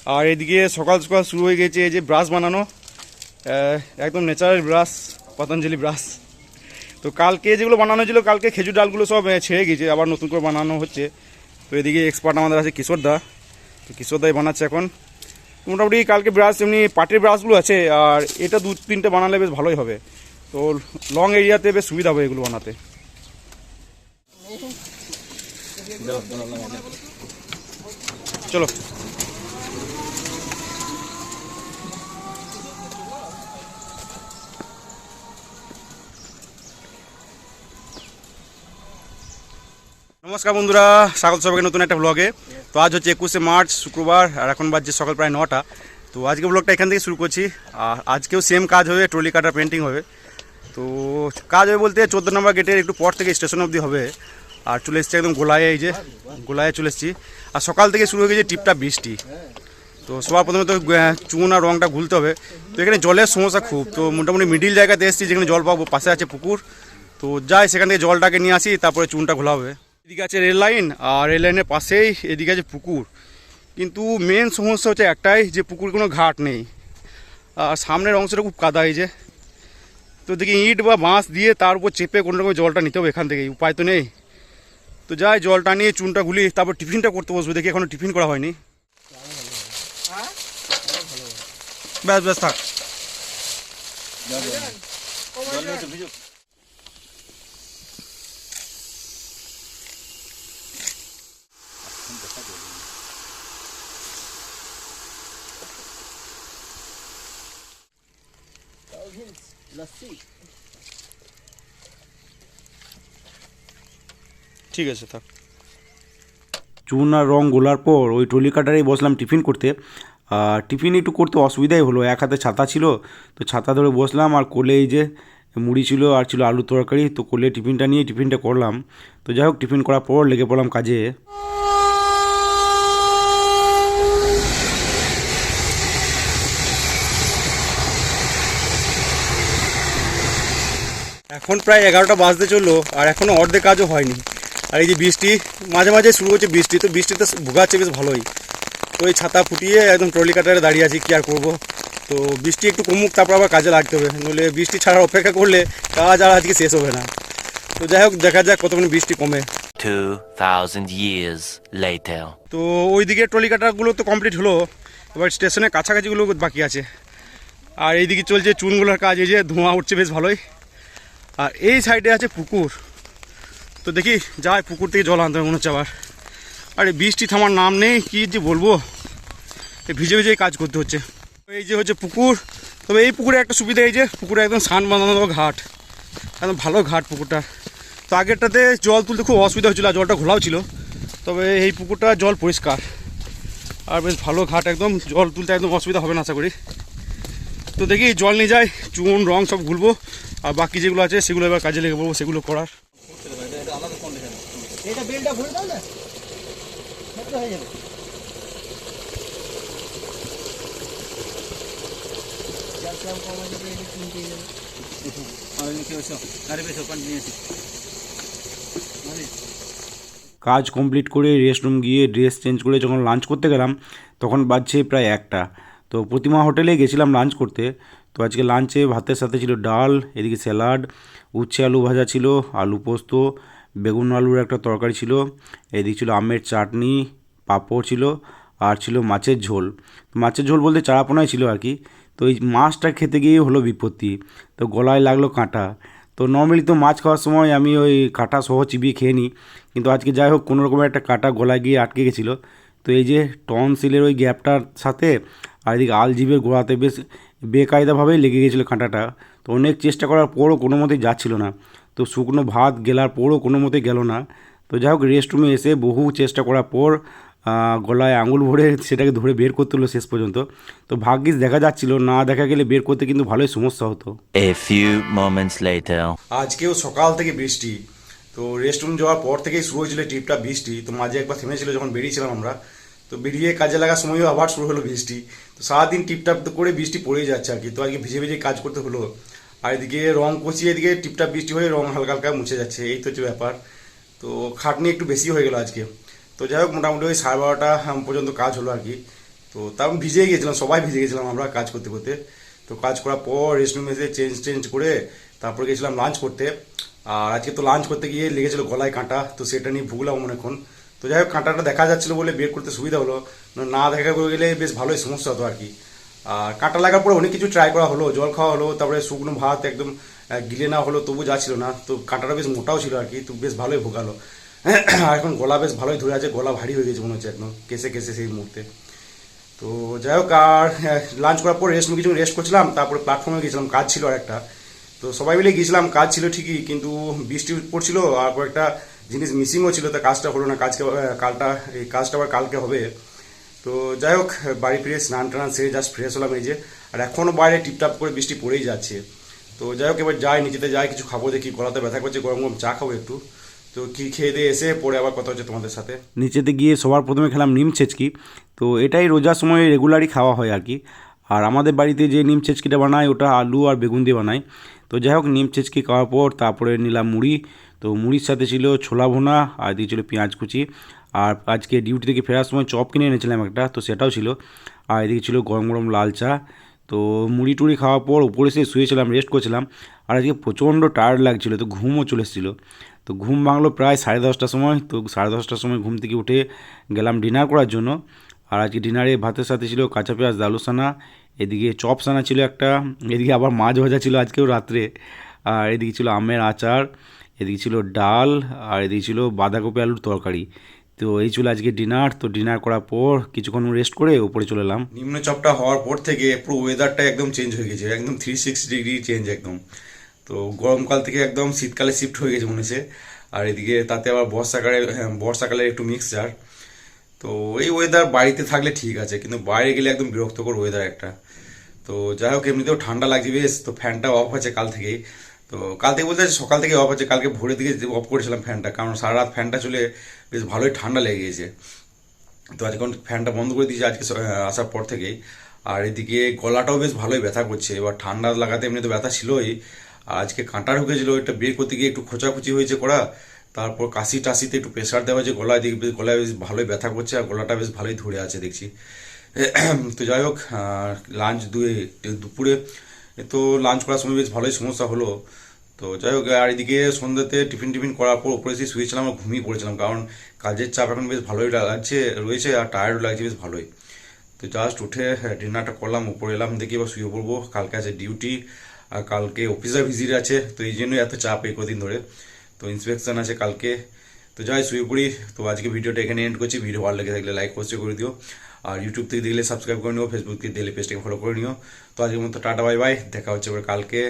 আর এদিকে সকাল সকাল শুরু হয়ে গেছে এই যে ব্রাশ বানানো, একদম ন্যাচারাল ব্রাশ, পতঞ্জলি ব্রাশ। তো কালকে যেগুলো বানানো হয়েছিল, কালকে খেজুর ডালগুলো সব ছেড়ে গেছে, আবার নতুন করে বানানো হচ্ছে। তো এদিকে এক্সপার্ট আমাদের আছে কিশোরদা, তো কিশোরদাই বানাচ্ছে এখন। মোটামুটি কালকে ব্রাশ এমনি পাটের ব্রাশগুলো আছে, আর এটা 2-3টে বানালে বেশ ভালোই হবে। তো লং এরিয়াতে বেশ সুবিধা হবে এগুলো বানাতে। চলো নমস্কার বন্ধুরা, স্বাগত সবাইকে নতুন একটা ব্লগে। তো আজ হচ্ছে 21শে মার্চ, শুক্রবার, আর এখন বাজছে সকাল প্রায় 9টা। তো আজকে ব্লগটা এখান থেকে শুরু করছি। আর আজকেও সেম কাজ হবে, ট্রলি কাটার পেন্টিং হবে। তো কাজ হবে বলতে 14 নম্বর গেটের একটু পর থেকে স্টেশন অবধি হবে। আর চলে এসেছি একদম গোলায়, এই যে গোলায় চলে এসেছি। আর সকাল থেকে শুরু হয়ে গেছে টিপটা বৃষ্টি। তো সবার প্রথমে তো চুন আর রঙটা ঘুলতে হবে। তো এখানে জলের সমস্যা খুব, তো মোটামুটি মিডিল জায়গাতে এসেছি যেখানে জল পাবো, পাশে আছে পুকুর। তো যাই সেখান থেকে জলটাকে নিয়ে আসি, তারপরে চুনটা ঘোলা হবে। এদিকে আছে রেল লাইন, আর রেল লাইনের পাশেই এদিকে আছে পুকুর। কিন্তু মেন সমস্যা হচ্ছে একটাই, যে পুকুর কোনো ঘাট নেই, আর সামনের অংশটা খুব কাদা। এই যে তো দেখি ইট বা বাঁশ দিয়ে তার উপর চেপে কোনো রকম জলটা নিতে হবে এখান থেকেই, উপায় তো নেই। তো যাই জলটা নিয়ে চুনটা গুলি, তারপর টিফিনটা করতে বসবো। দেখি এখনো টিফিন করা হয়নি। ব্যাস ব্যাস থাক। ঠিক আছে থাক। চুন আর রং গোলার পর ওই ট্রলি কাটারেই বসলাম টিফিন করতে। আর টিফিন একটু করতে অসুবিধাই হলো, এক হাতে ছাতা ছিল, তো ছাতা ধরে বসলাম। আর কোলে এই যে মুড়ি ছিল আর ছিল আলু তরকারি, তো কোলে টিফিনটা নিয়ে টিফিনটা করলাম। তো যাই হোক, টিফিন করার পর লেগে পড়লাম কাজে। এখন প্রায় 11টা বাজতে চললো, আর এখনও অর্ধেক কাজও হয়নি। আর এই যে বৃষ্টি মাঝে মাঝে শুরু হচ্ছে বৃষ্টি, তো বৃষ্টিতে ভোগাচ্ছে বেশ ভালোই। তো এই ছাতা ফুটিয়ে একদম ট্রলি কাটারে দাঁড়িয়ে আছি, কী আর করবো। তো বৃষ্টি একটু কমুক, তারপর আবার কাজে লাগতে হবে, নইলে বৃষ্টি ছাড়ার অপেক্ষা করলে কাজ আর আজকে শেষ হবে না। তো যাই হোক, দেখা যাক কতক্ষণ বৃষ্টি কমে। 2000 years later. তো ওইদিকে ট্রলি কাটারগুলো তো কমপ্লিট হলো, এবার স্টেশনের কাছাকাছিগুলো বাকি আছে। আর এইদিকে চলছে চুনগুলোর কাজ, এই যে ধোঁয়া উঠছে বেশ ভালোই। আর এই সাইডে আছে পুকুর, তো দেখি যাই পুকুর থেকে জল আনতে হবে মনে হচ্ছে আবার। আর এই বৃষ্টি থামার নাম নেই, কী যে বলবো, এই ভিজে ভিজেই কাজ করতে হচ্ছে। এই যে হচ্ছে পুকুর। তবে এই পুকুরে একটা সুবিধা, এই যে পুকুরে একদম সান বাঁধানো ঘাট, একদম ভালো ঘাট পুকুরটা। তো আগেরটাতে জল তুলতে খুব অসুবিধা হচ্ছিলো, আর জলটা ঘোলাও ছিল। তবে এই পুকুরটা জল পরিষ্কার আর বেশ ভালো ঘাট, একদম জল তুলতে একদম অসুবিধা হবে না আশা করি। তো দেখি জল নিয়ে যাই, চুন রং সব ঘুরবো, আর বাকি যেগুলো আছে সেগুলো এবার কাজে লেগে পড়বো, সেগুলো করার। কাজ কমপ্লিট করে রেস্টরুম গিয়ে ড্রেস চেঞ্জ করে যখন লাঞ্চ করতে গেলাম, তখন বাজছে প্রায় 1টা। তো প্রতিমা হোটেলে গেছিলাম লাঞ্চ করতে। তো আজকে লাঞ্চে ভাতের সাথে ছিল ডাল, এদিকে স্যালাড, উচ্ছে আলু ভাজা ছিল, আলু পোস্ত, বেগুন আলুর একটা তরকারি ছিল, এদিকে ছিল আমের চাটনি, পাঁপড় ছিল, আর ছিল মাছের ঝোল। মাছের ঝোল বলতে চারাপোনাই ছিল আর কি। তো এই মাছটা খেতে গিয়ে হলো বিপত্তি, তো গলায় লাগলো কাঁটা। তো নর্মালি তো মাছ খাওয়ার সময় আমি ওই কাঁটা সহ চিবিয়ে খেয়ে নিই, কিন্তু আজকে যাই হোক কোনো রকমের একটা কাঁটা গলায় গিয়ে আটকে গেছিলো। তো এই যে টনসিলের ওই গ্যাপটার সাথে আর এদিকে আলজিভের গোড়াতে বেশ বেকায়দাভাবেই লেগে গেছিলো কাঁটাটা। তো অনেক চেষ্টা করার পরও কোনো মতেই যাচ্ছিলো না। তো শুকনো ভাত গেলার পরও কোনো মতেই গেল না। তো যাই হোক, রেস্টরুমে এসে বহু চেষ্টা করার পর গলায় আঙুল ভরে সেটাকে ধরে বের করতে হলো শেষ পর্যন্ত। তো ভাগ্যিস দেখা যাচ্ছিল, না দেখা গেলে বের করতে কিন্তু ভালোই সমস্যা হতো। A few moments later. আজকেও সকাল থেকে বৃষ্টি। তো রেস্টরুম যাওয়ার পর থেকেই শুরু হয়েছিল ট্রিপটা বৃষ্টি। তো মাঝে একবার থেমেছিল যখন বেরিয়েছিলাম আমরা, তো বেরিয়ে কাজে লাগার সময়ও আবার শুরু হলো বৃষ্টি। তো সারাদিন টিপটাপ করে বৃষ্টি পড়েই যাচ্ছে আর কি। তো আজকে ভিজে ভিজে কাজ করতে হলো। আর এদিকে রং কষিয়ে এদিকে টিপটাপ বৃষ্টি হয়ে রং হালকা হালকা মুছে যাচ্ছে, এই তো হচ্ছে ব্যাপার। তো খাটনি একটু বেশি হয়ে গেল আজকে। তো যাই হোক, মোটামুটি ওই 12:30 পর্যন্ত কাজ হলো আর কি। তো তার ভিজেই গেছিলাম, সবাই ভিজে গেছিলাম আমরা কাজ করতে করতে। তো কাজ করার পর রেস্ট রুমে এসে চেঞ্জ করে তারপরে গেছিলাম লাঞ্চ করতে। আর আজকে তো লাঞ্চ করতে গিয়ে লেগেছিল গলায় কাঁটা, তো সেটা নিয়ে ভুগলাম অনেকক্ষণ। তো যাই হোক, কাঁটাটা দেখা যাচ্ছিলো বলে বের করতে সুবিধা হলো, না দেখা করে গেলে বেশ ভালোই সমস্যা হতো আর কি। আর কাঁটা লাগার পরে অনেক কিছু ট্রাই করা হলো, জল খাওয়া হলো, তারপরে শুকনো ভাত একদম গিলে না হলো তবু যাচ্ছিল না। তো কাঁটাটা বেশ মোটাও ছিল আর কি, তো বেশ ভালোই ভোগালো। আর এখন গলা বেশ ভালোই ধরে আছে, গলা ভারী হয়ে গেছে মনে হচ্ছে একদম কেসে কেসে সেই মুহূর্তে। তো যাই হোক, আর লাঞ্চ করার পর কিছু রেস্ট করছিলাম, তারপরে প্ল্যাটফর্মে গেছিলাম, কাজ ছিল আর একটা। তো সবাই মিলে গিয়েছিলাম, কাজ ছিল ঠিকই, কিন্তু বৃষ্টি পড়ছিল আর কয়েকটা জিনিস মিসিংও ছিল, তো কাজটা হলো না। কাজটা আবার কালকে হবে। তো যাই হোক, বাড়ি ফিরে স্নান টান সেরে জাস্ট ফ্রেশ হলাম এই যে। আর এখনও বাইরে টিপটাপ করে বৃষ্টি পড়েই যাচ্ছে। তো যাই হোক, এবার যাই নিচেতে, যাই কিছু খাবো, দেখি গলাতে ব্যথা করছে, গরম গরম চা খাবো একটু। তো কি খেয়ে দিয়ে এসে পরে আবার কথা হচ্ছে তোমাদের সাথে। নিচেতে গিয়ে সবার প্রথমে খেলাম নিম ছেচকি। তো এটাই রোজার সময় রেগুলারই খাওয়া হয় আর কি। আর আমাদের বাড়িতে যে নিম ছেচকিটা বানায় ওটা আলু আর বেগুন দিয়ে বানায়। তো যাই হোক, নিম ছেচকি খাওয়ার পর তারপরে নিলাম মুড়ি। তো মুড়ির সাথে ছিল ছোলা ভুনা আর দিয়ে ছিল পেঁয়াজ কুচি। আর আজকে ডিউটি থেকে ফেরার সময় চপ কিনে এনেছিলাম একটা, তো সেটাও ছিল। আর এদিকে ছিল গরম গরম লাল চা। তো মুড়ি টুড়ি খাওয়ার পর উপরে এসে শুয়েছিলাম, রেস্ট করছিলাম। আর আজকে প্রচণ্ড টায়ার্ড লাগছিলো, তো ঘুমও চলে এসেছিলো। তো ঘুম ভাঙলো প্রায় 10:30টার সময়। তো 10:30টার সময় ঘুম থেকে উঠে গেলাম ডিনার করার জন্য। আর আজকে ডিনারে ভাতের সাথে ছিল কাঁচা পেঁয়াজ দালুসানা, এদিকে চপ সানা ছিল একটা, এদিকে আবার মাছ ভাজা ছিল আজকেও রাত্রে, আর এদিকে ছিল আমের আচার, এদিকে ছিল ডাল, আর এদিকে ছিল বাঁধাকপি আলুর তরকারি। তো এই ছিল আজকে ডিনার। তো ডিনার করার পর কিছুক্ষণ রেস্ট করে উপরে চলে এলাম। নিম্নচাপটা হওয়ার পর থেকে পুরো ওয়েদারটা একদম চেঞ্জ হয়ে গেছে, একদম 360 ডিগ্রি চেঞ্জ একদম। তো গরমকাল থেকে একদম শীতকালে শিফট হয়ে গেছে মনে হচ্ছে। আর এদিকে তাতে আবার বর্ষাকালের একটু মিক্সচার। তো এই ওয়েদার বাড়িতে থাকলে ঠিক আছে, কিন্তু বাইরে গেলে একদম বিরক্তকর ওয়েদার একটা। তো যাই হোক, এমনিতেও ঠান্ডা লাগছে বেশ। তো ফ্যানটা অফ আছে কাল থেকেই। তো কাল থেকে বলতে সকাল থেকে অফ আছে, কালকে ভোরের দিকে অফ করেছিলাম ফ্যানটা, কারণ সারা রাত ফ্যানটা চলে বেশ ভালোই ঠান্ডা লেগে গেছে। তো আজকে ফ্যানটা বন্ধ করে দিয়েছি আজকে আসার পর থেকেই। আর এদিকে গলাটাও বেশ ভালোই ব্যথা করছে, এবার ঠান্ডা লাগাতে এমনি তো ব্যথা ছিলই। আর আজকে কাঁটা ঢুকেছিল, এটা বের করতে গিয়ে একটু খোঁচাখুচি হয়েছে করা। তারপর কাশি টাশিতে একটু প্রেশার দেওয়া হয়েছে গলায়, দিকে গলায় বেশ ভালোই ব্যথা করছে, আর গলাটা বেশ ভালোই ধরে আছে দেখছি। তো যাই হোক, দুপুরে তো লাঞ্চ করার সময় বেশ ভালোই সমস্যা হলো। তো যাই হোক, আর এদিকে সন্ধ্যাতে টিফিন করার পর উপরে এসে শুয়েছিলাম আর ঘুমিয়ে পড়েছিলাম, কারণ কাজের চাপ এখন বেশ ভালোই রয়েছে, আর টায়ার্ডও লাগছে বেশ ভালোই। তো জাস্ট উঠে ডিনারটা করলাম, উপরে এলাম, দেখি এবার শুয়ে পড়বো। কালকে আছে ডিউটি, আর কালকে অফিসার ভিজিট আছে, তো এই জন্যই এত চাপ এই কদিন ধরে। তো ইন্সপেকশন আছে কালকে। তো যাই শুয়ে পড়ি। তো আজকে ভিডিওটা এখানে এন্ড করছি। ভিডিও ভালো লেগে থাকলে লাইক অবশ্যই করে দিও, আর ইউটিউব থেকে দেখলে সাবস্ক্রাইব করে নিও, ফেসবুক থেকে দেখলে পেজটাকে ফলো করে নিও। তো আজকের মতো টাটা বাই বাই, দেখা হচ্ছে এবার কালকে।